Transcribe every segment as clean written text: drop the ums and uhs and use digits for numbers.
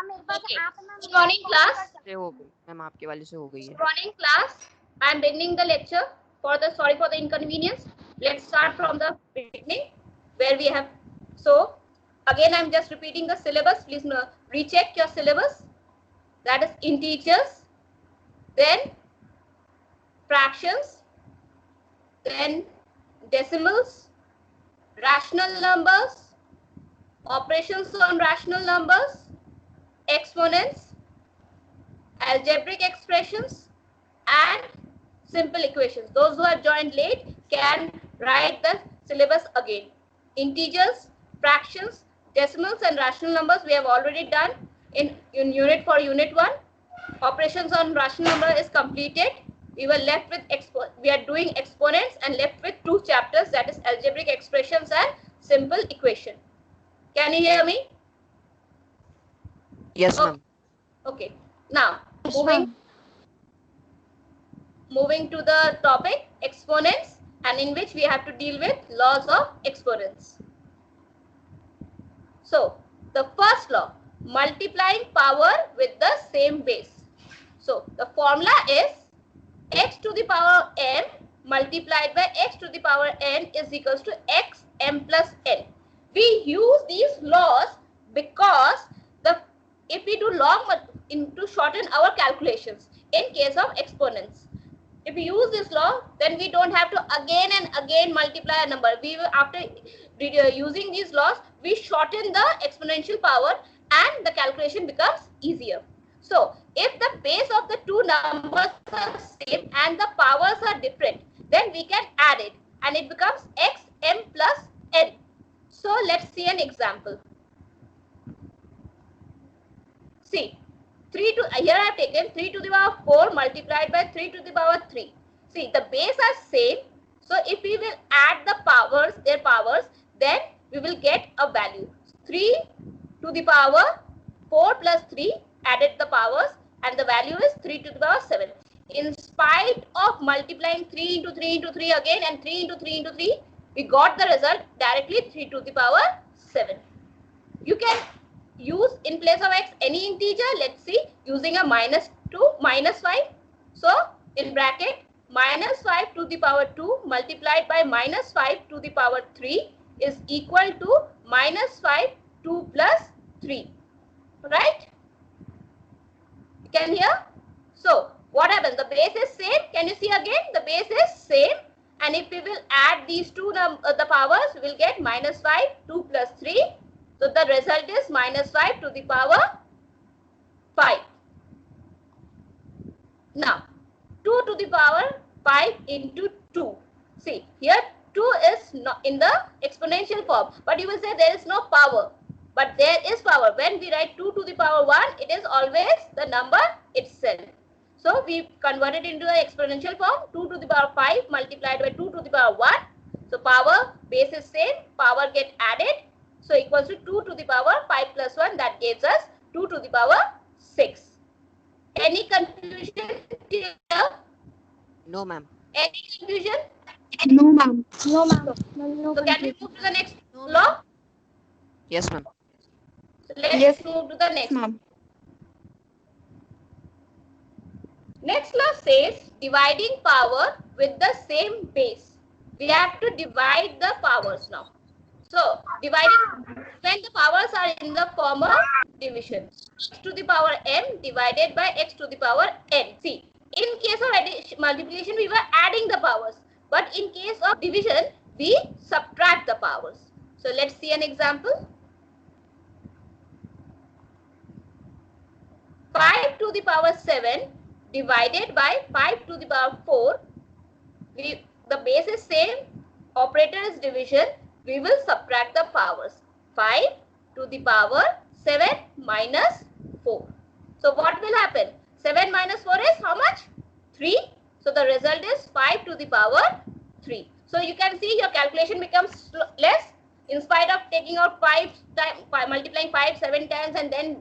Okay. Good morning, class. से हो गई मैम, आपके वाले से हो गई है. Good morning, class. I am beginning the lecture. Sorry for the inconvenience. Let's start from the beginning where we have. So again, I am just repeating the syllabus. Please recheck your syllabus. That is integers, then fractions, then decimals, rational numbers, operations on rational numbers, exponents, algebraic expressions, and simple equations. Those who have joined late can write the syllabus again. Integers, fractions, decimals, and rational numbers we have already done in unit for unit 1. Operations on rational number is completed. We were left with we are doing exponents and left with 2 chapters, that is algebraic expressions and simple equation. Can you hear me? Yes, ma'am. Okay. Now moving to the topic exponents, and in which we have to deal with laws of exponents. So the first law, multiplying power with the same base. So the formula is x to the power m multiplied by x to the power n is equals to x m plus n. We use these laws because if we do log to shorten our calculations in case of exponents. If we use this law, then we don't have to again and again multiply a number. We will, after using these laws, we shorten the exponential power and the calculation becomes easier. So if the base of the two numbers are same and the powers are different, then we can add it and it becomes x m plus n. So let's see an example. See, 3 to here I have taken 3 to the power 4 multiplied by 3 to the power 3. See, the base are same. So if we will add the powers, their powers, then we will get a value. 3 to the power 4 plus 3 added the powers and the value is 3 to the power 7. In spite of multiplying 3 into 3 into 3 again and 3 into 3 into 3, we got the result directly 3 to the power 7. You can use in place of x any integer. Let's see, using a minus 2 minus 5. So in bracket minus 5 to the power 2 multiplied by minus 5 to the power 3 is equal to minus 5 2 plus 3. Right? You can hear? So what happens? The base is same. Can you see again? The base is same. And if we will add these two the powers, we will get minus 5 2 plus 3. So the result is minus 5 to the power 5. Now 2 to the power 5 into 2. See, here 2 is not in the exponential form, but you will say there is no power. But there is power. When we write 2 to the power 1, it is always the number itself. So we convert it into the exponential form. 2 to the power 5 multiplied by 2 to the power 1. So power base is same, power get added. So equals to 2 to the power 5 plus 1, that gives us 2 to the power 6. Any confusion here? No, ma'am. Any confusion? No, ma'am. No, ma'am. So can we move to the next law? Yes, ma'am. So let's move to the next. Ma'am. Next law says dividing power with the same base. We have to divide the powers now. So dividing when the powers are in the form of division. X to the power m divided by x to the power n. See, in case of multiplication we were adding the powers, but in case of division we subtract the powers. So let's see an example. 5 to the power 7 divided by 5 to the power 4. The base is same, operator is division. We will subtract the powers. 5 to the power 7 minus 4. So what will happen? 7 minus 4 is how much? 3. So the result is 5 to the power 3. So you can see your calculation becomes less. In spite of taking out 5 times, multiplying 5 7 times and then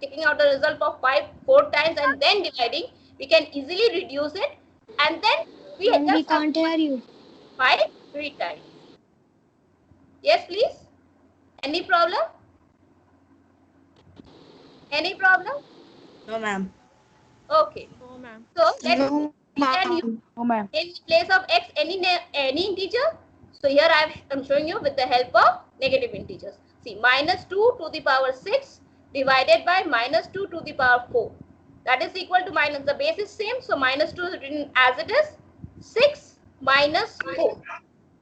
taking out the result of 5 4 times and then dividing, we can easily reduce it, and then we can't hear you. 5 3 times. Yes, please. Any problem? Any problem? No, ma'am. Okay. No, ma'am. So let's No, we can use ma'am. No, ma'am. in place of x any integer. So here I'm showing you with the help of negative integers. See, minus 2 to the power 6 divided by minus 2 to the power 4. That is equal to minus, the base is same. So minus 2 is written as it is, 6 minus 4.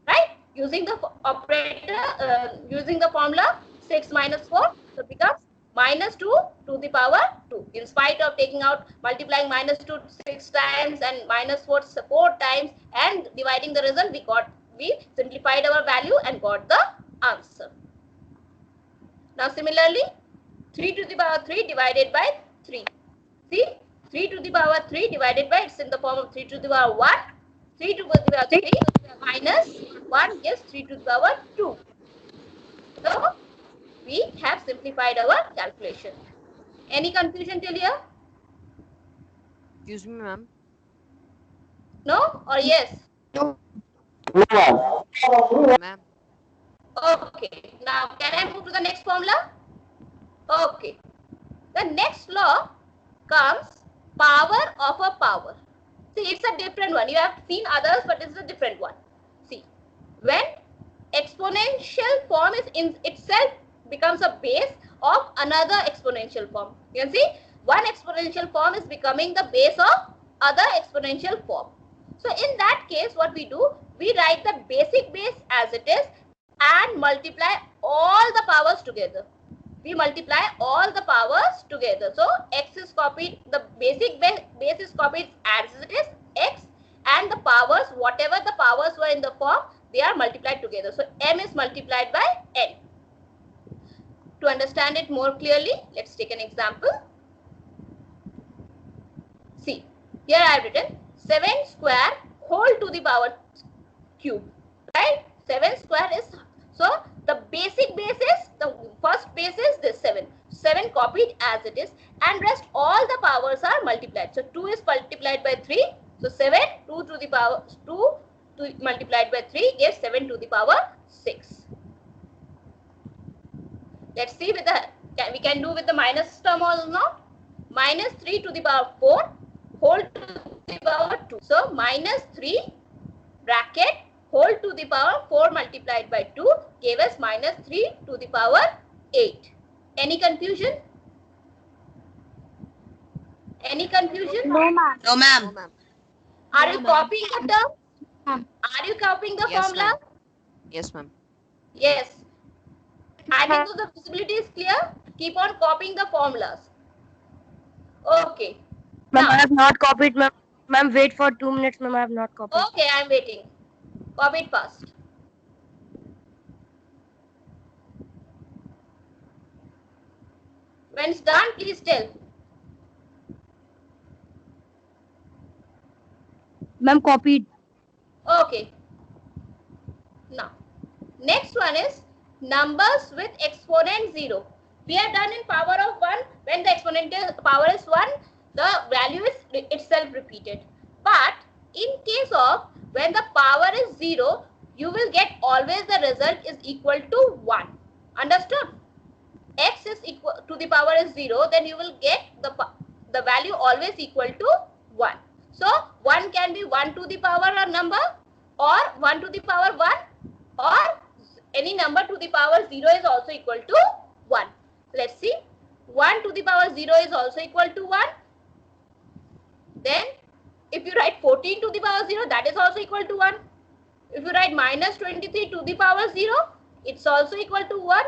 Right? Using the operator, using the formula 6 minus 4. So it becomes minus 2 to the power 2. In spite of taking out, multiplying minus 2 6 times and minus 4 times and dividing the result, we simplified our value and got the answer. Now similarly, 3 to the power 3 divided by 3. See, 3 to the power 3 divided by, it's in the form of 3 to the power 1. 3 to the power 3 minus 1 gives 3 to the power 2. So we have simplified our calculation. Any confusion till here? Excuse me, ma'am. No or yes? No. Ma'am. Okay. Now can I move to the next formula? Okay. The next law comes power of a power. See, it's a different one. You have seen others, but it's a different one. See, when exponential form is in itself becomes a base of another exponential form. You can see one exponential form is becoming the base of other exponential form. So in that case, what we do, we write the basic base as it is and multiply all the powers together. We multiply all the powers together. So x is copied, the basic base is copied as it is, x, and the powers, whatever the powers were in the form, they are multiplied together. So m is multiplied by n. To understand it more clearly, let's take an example. See, here I have written 7 square whole to the power cube, right? 7 square is, so the basic base is, the first base is this 7. 7 copied as it is, and rest all the powers are multiplied. So 2 is multiplied by 3. So 7, 2 to the power 2 multiplied by 3 gives 7 to the power 6. Let's see with the, we can do with the minus term or not. Minus 3 to the power 4 whole to the power 2. So minus 3 bracket whole to the power 4 multiplied by 2 gave us minus 3 to the power 8. Any confusion? Any confusion? No, ma'am. No, No, ma'am. ma'am. Are No, you ma'am. copying the term? Ma'am. Are you copying the Yes, formula? ma'am. Yes, ma'am. Yes. I think so the visibility is clear. Keep on copying the formulas. Okay. Ma'am, Now, I have not copied, ma'am. Ma'am, wait for 2 minutes, ma'am. I have not copied. okay, I am waiting. Copy it fast. When it's done, please tell. Ma'am, copied. Okay. Now, next one is numbers with exponent 0. We have done in power of 1. When the exponential power is 1, the value is itself repeated. But in case of when the power is 0, you will get always the result is equal to 1. Understood? X is equal to the power is 0, then you will get the value always equal to 1. So 1 can be 1 to the power a number, or 1 to the power 1, or any number to the power 0 is also equal to 1. Let's see. 1 to the power 0 is also equal to 1. Then if you write 14 to the power 0, that is also equal to 1. If you write minus 23 to the power 0, it's also equal to 1.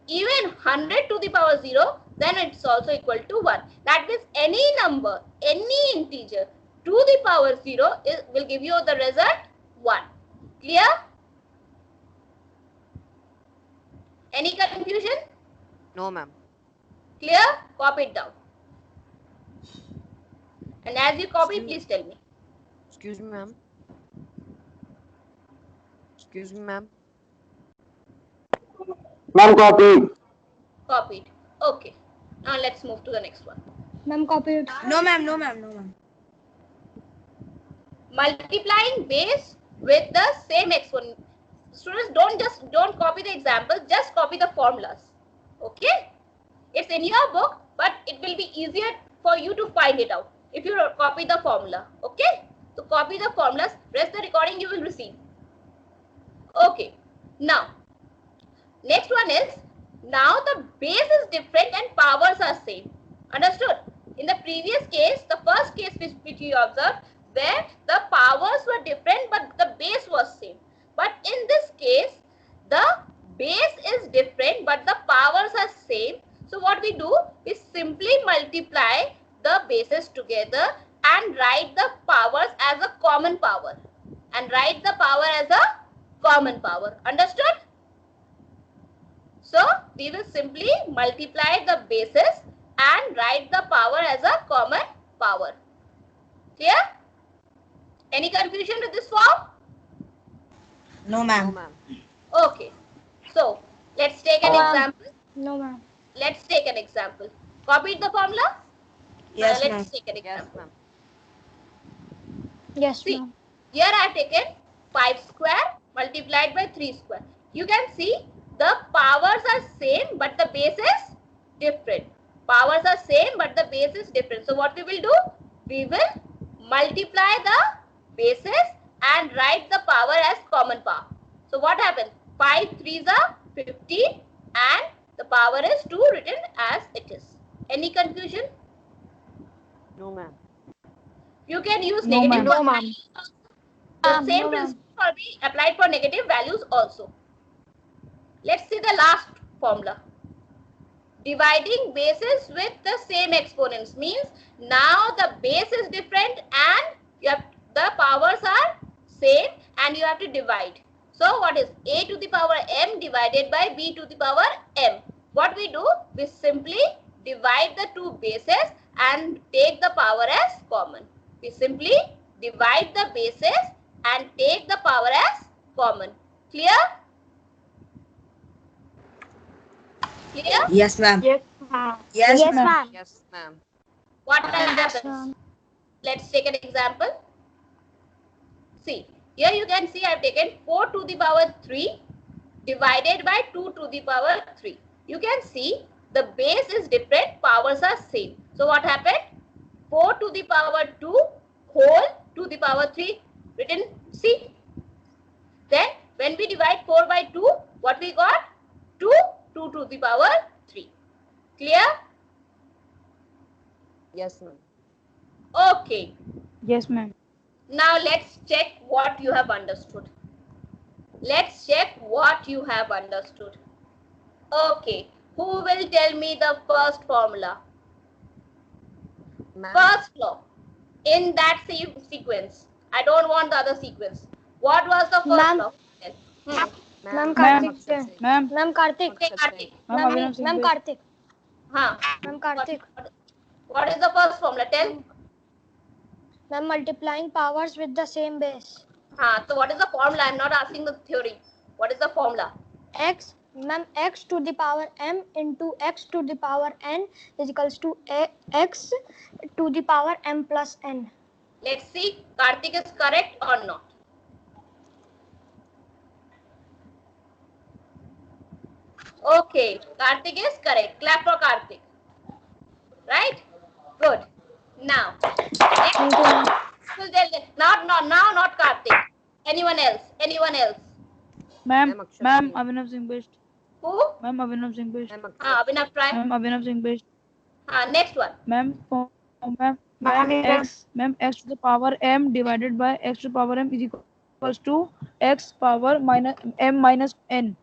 Even 100 to the power 0, then it's also equal to 1. That means any number, any integer to the power 0 will give you the result 1. Clear? Any confusion? No, ma'am. Clear? Copy it down. And as you copy, please tell me. Excuse me, ma'am. Excuse me, ma'am. Ma'am, copied. Copied. Okay. Now let's move to the next one. Ma'am, copied. No, ma'am. No, ma'am. No, ma'am. Multiplying base with the same exponent. Students, don't copy the examples, just copy the formulas. Okay? It's in your book. but it will be easier for you to find it out if you copy the formula. Okay, so copy the formulas, press the recording, you will receive. Okay, now next one is, now the base is different and powers are same. Understood? In the previous case, the first case which you observed, where the powers were different but the base was same. But in this case, the base is different but the powers are same. So what we do, we simply multiply the bases together and write the powers as a common power. And write the power as a common power. Understood? So we will simply multiply the bases and write the power as a common power. Clear? Any confusion with this form? No, No, ma'am. ma'am. Okay. So let's take an example. No, ma'am. Let's take an example. Copied the formula? Yes, ma'am. Let's take an Yes, example. ma'am. Yes, See, ma'am. here I have taken 5 square multiplied by 3 square. You can see the powers are same but the base is different. Powers are same but the base is different. So what we will do? We will multiply the bases and write the power as common power. So what happens? 5 3s are 15 and the power is 2 written as it is. Any confusion? No, ma'am. You can use No, negative ma'am. values. The same No, ma'am. principle will be applied for negative values also. Let's see the last formula. Dividing bases with the same exponents means now the base is different and the powers are same and you have to divide. So what is a to the power m divided by b to the power m? What we do? We simply divide the two bases and take the power as common. We simply divide the bases and take the power as common. Clear? Clear? Yes, ma'am. Yes, ma'am. Yes, Yes, ma'am. ma'am. Yes, ma'am. What will Yes, happen? ma'am. Let's take an example. See, here you can see I have taken 4 to the power 3 divided by 2 to the power 3. You can see the base is different, powers are same. So what happened? 4 to the power 2 whole to the power 3 written C. Then when we divide 4 by 2, what we got? 2 to the power 3. Clear? Yes, ma'am. Okay. Yes, ma'am. Now let's check what you have understood. Let's check what you have understood. Okay. Who will tell me the first formula? Ma'am. First law. In that sequence. I don't want the other sequence. What was the first Ma'am. law? Ma'am. Ma'am, Ma'am, Karthik. accept it. Ma'am. Ma'am, Karthik. Okay, Karthik. Ma'am, Karthik. Huh. Ma'am, Karthik. What is the first formula? Tell. Ma'am, multiplying powers with the same base. So what is the formula? I'm not asking the theory. What is the formula? X, ma'am, x to the power m into x to the power n is equals to x to the power m plus n. Let's see Karthik is correct or not. Okay, Karthik is correct. Clap for Karthik. Right? Good. Now, next Thank you, ma'am. will tell not Karthik. Anyone else? Anyone else? Ma'am, Ma'am, accept it. Abhinav Singh Best. Who? Ma'am, Abhinav Singh Best. Ma'am, accept it. Abhinav, try. Ma'am, Abhinav Singh Best. Next one. Ma'am, x to the power m divided by x to the power m is equals to x power minus m minus n.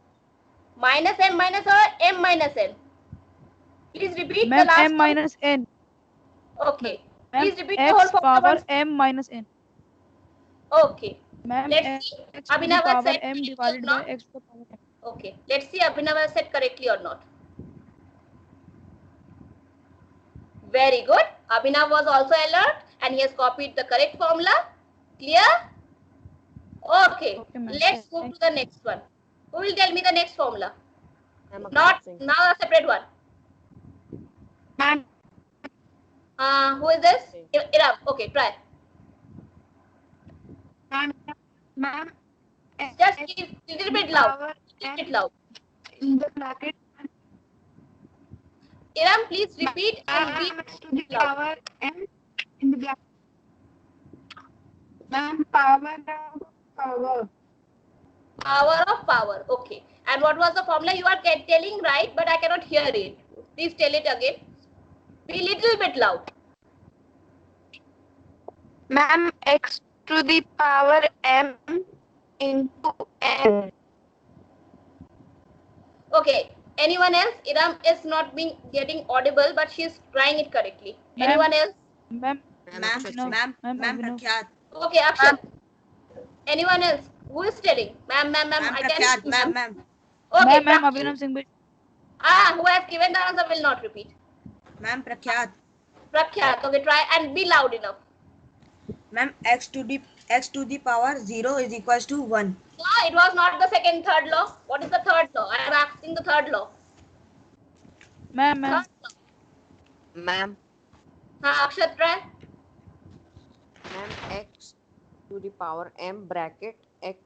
Minus m minus or m minus n? Please repeat Ma'am, the last m one. minus n. Okay. Ma'am, Please repeat the whole x formula power once. m minus n. Okay. Ma'am, Let's see. x to the Abhinav has power said m correctly divided or by not. x to the power m. Okay. Let's see Abhinav has said correctly or not. Very good. Abhinav was also alert and he has copied the correct formula. Clear? Okay. Okay, ma'am. Let's move to the next one. Who will tell me the next formula? Ma'am, Not accepting. now a separate one. Ma'am. Who is this? Iram. Okay, try. Ma'am, Just keep little bit loud. Little bit loud. in the bracket Iram, please repeat and read X to the loud. power m in the bracket. Ma'am, power of power. Power of power. Okay. And what was the formula you are telling, right? But I cannot hear it. Please tell it again. Be little bit loud. Ma'am, x to the power m into n. Okay. Anyone else? Iram is not being getting audible, but she is trying it correctly. Ma'am. Anyone else? Ma'am, Ma'am, Abhinav. ma'am, Ma'am, ma'am, Abhinav. Prakhyat. Okay, Akshat. Anyone else? Who is telling? Ma'am, Ma'am, I can. Prakhyat, ma'am, ma'am. Okay, Ma'am, Prakhyat. Abhinav Singh Bhai. Who has given the answer will not repeat. Ma'am, Prakhyat. Prakhyat. Okay, try and be loud enough. Ma'am, x to the power 0 is equals to 1. No, it was not the third law. What is the third law? I am asking the third law. Ma'am, Third law. Ma'am, Akshat, try. ma'am, x to the power m bracket x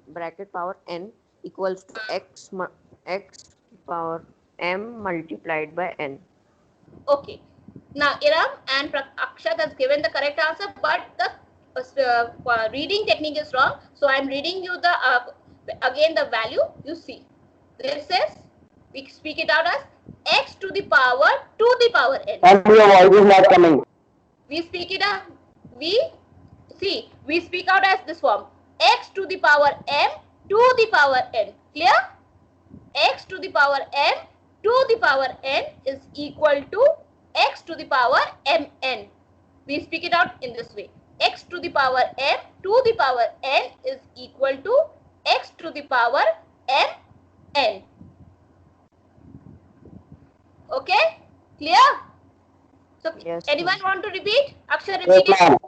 bracket power n equals to x power m multiplied by n. Okay. Now, Iram and Akshat has given the correct answer, but the reading technique is wrong. So, I am reading you the again the value you see. This says, we speak it out as x to the power n. And your voice is not coming. We speak it out. We speak out as this form: x to the power m to the power n. Clear? X to the power m to the power n is equal to x to the power mn. We speak it out in this way: x to the power m to the power n is equal to x to the power mn. Okay? Clear? So, Yes, anyone want to repeat? Akshay, repeat Yes, it.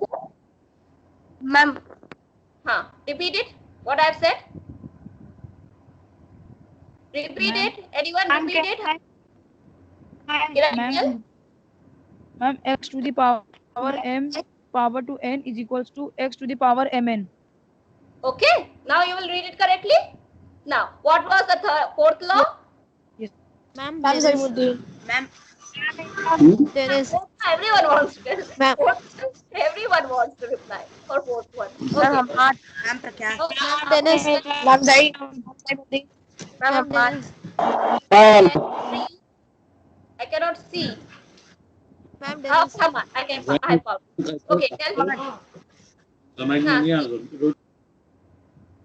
ma'am. Ma'am, Repeat it. What I've said. Repeat Ma'am. it. Anyone Ma'am, repeat it? Ma'am, Ma'am, ma'am, x to the power m power to n is equals to x to the power mn. Okay. Now you will read it correctly. Now, what was the fourth law? Ma'am, Ma'am, there is Everyone wants to. Ma'am. Everyone wants to reply for fourth one. ma'am, Okay. Hamad. ma'am, Prakhyat. Okay. there is Ma'am, Zai. Ma'am, Ma'am, there Hamad. is Ma'am, I cannot see. Ma'am, there is Come on. I have found. Okay. Tell me.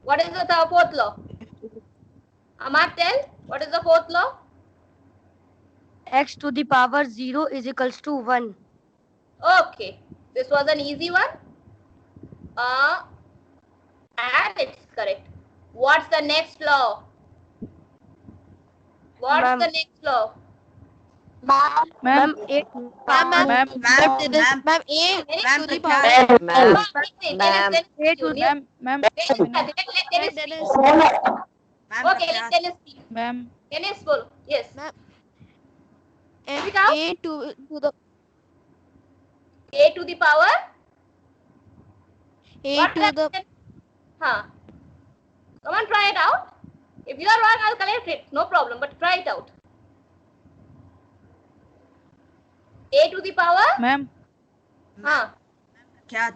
What is the fourth law? Amar, tell. What is the fourth law? X to the power 0 is equals to 1. Okay. This was an easy one. And it's correct. What's the next law? What's Ma'am. the next law? Ma'am, Ma'am, 8 Ma'am, ma'am, Ma'am, there is ma'am, ma'am a ma'am, to the Prakhyat. power ma'am, Ma'am, ma'am, there is Ma'am, Okay, Prakhyat. let Dennis speak. ma'am, Dennis, full. Yes. m Speak out. a to the A to the power. a What to that the mean? Huh. Come on, try it out. If you are wrong, I'll correct it. No problem, but try it out. A to the power. ma'am, Huh. Prakhyat.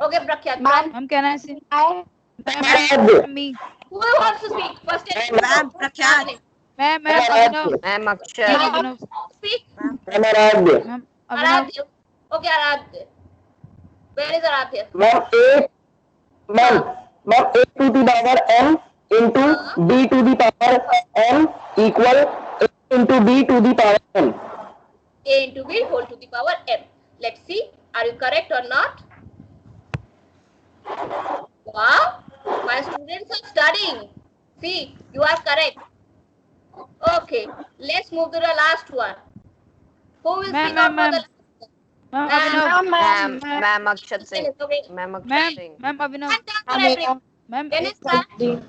Okay, Prakhyat. ma'am, can I say? I, Ma'am, me. Who wants to speak? First, Ma'am, Prakhyat. Ma'am, Abhinav. ma'am, Ma'am, Akshat, Abhinav. speak. ma'am, Aradhya. Ma'am, Abhinav. Aradhya. Okay, Aradhya. Where is Aradhya? Ma'am, ma'am, A to the power m into b to the power m equal a into b to the power m. A into B whole to the power M. Let's see. Are you correct or not? Wow. My students are studying. See, you are correct. Okay. Let's move to the last one. Who will Ma'am, speak out for ma'am, the Ma'am, Ma'am. Abhinav. ma'am, Akshat Singh, Dennis, okay. ma'am, Akshat Ma'am, Singh. ma'am, Abhinav. One chance for everyone. Ma'am, Dennis, try. There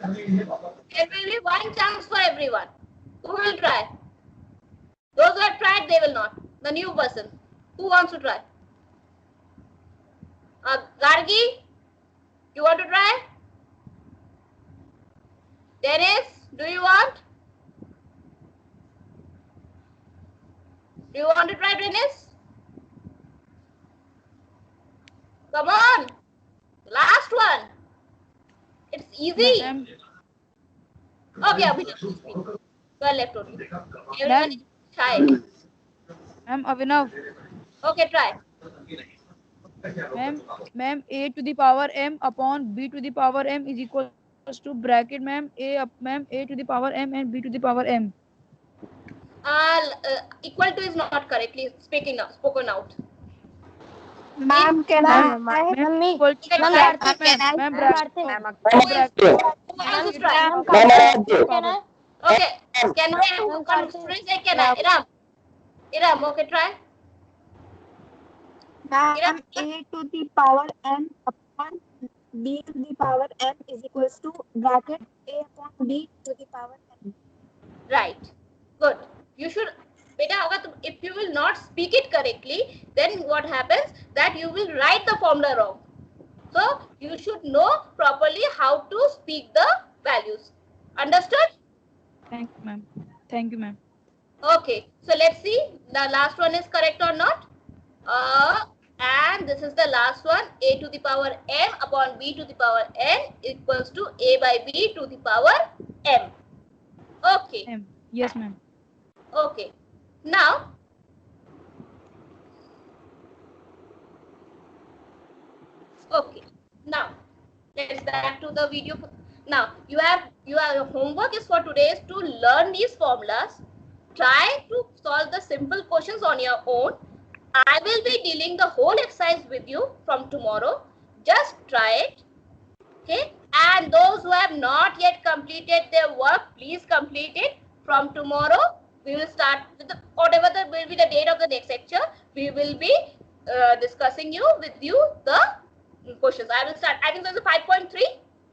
will be one chance for everyone. Who will try? Those who have tried, they will not. The new person. Who wants to try? Gargi, you want to try? Dennis, do you want? Do you want to try, Dennis? Come on. Last one. It's easy. Ma'am, Okay, Abhinav, speak. You are left only. Everyone is shy. ma'am, Abhinav, Okay, try. ma'am, a to the power m upon b to the power m is equals to bracket, ma'am, a to the power m and b to the power m. Equal to is not correctly spoken out. Ma'am, can I? Mummy Equal to Ma'am, Bharti ma'am, Bharti Ma'am, Who wants to try? Ma'am Ma'am, can I Okay. Can I have one student say can I? Iram, okay, try. Ma'am, a to the power n upon b to the power n is equals to bracket a upon b to the power n. Right. Good. You should, beta, if you will not speak it correctly, then what happens that you will write the formula wrong. So you should know properly how to speak the values. Understood? Thank you, ma'am. Thank you, ma'am. Okay. So let's see the last one is correct or not. And this is the last one. A to the power m upon b to the power n equals to a by b to the power m. Okay. Ma'am. Yes, ma'am. Okay. Now, okay. Now, let's back to the video. Now, your homework is for today is to learn these formulas. Try to solve the simple questions on your own. I will be dealing the whole exercise with you from tomorrow. Just try it. Okay. And those who have not yet completed their work, please complete it. From tomorrow, we will start with whatever will be the date of the next lecture. We will be discussing with you the questions. I will start. I think there's a 5.3,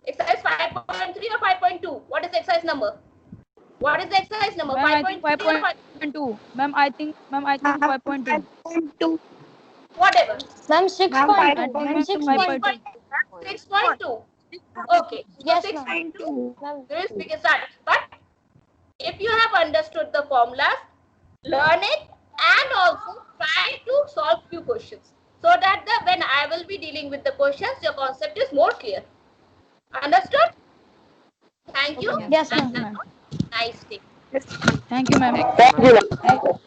exercise 5.3 or 5.2. What is the exercise number? What is the exercise number? Ma'am, I think 5.3 or 5.2. Ma'am, I think 5.2. 5.2. whatever. Ma'am 6.2 5.2. Ma'am 6.2 6.2. Okay. Yes, So ma'am. 6.2. Ma'am We will speak start. But if you have understood the formulas, learn it and also try to solve few questions so that when I will be dealing with the questions, your concept is more clear. Understood? Thank you. Yes, And ma'am. have a nice day. Thank you, ma'am. Thank you, ma'am.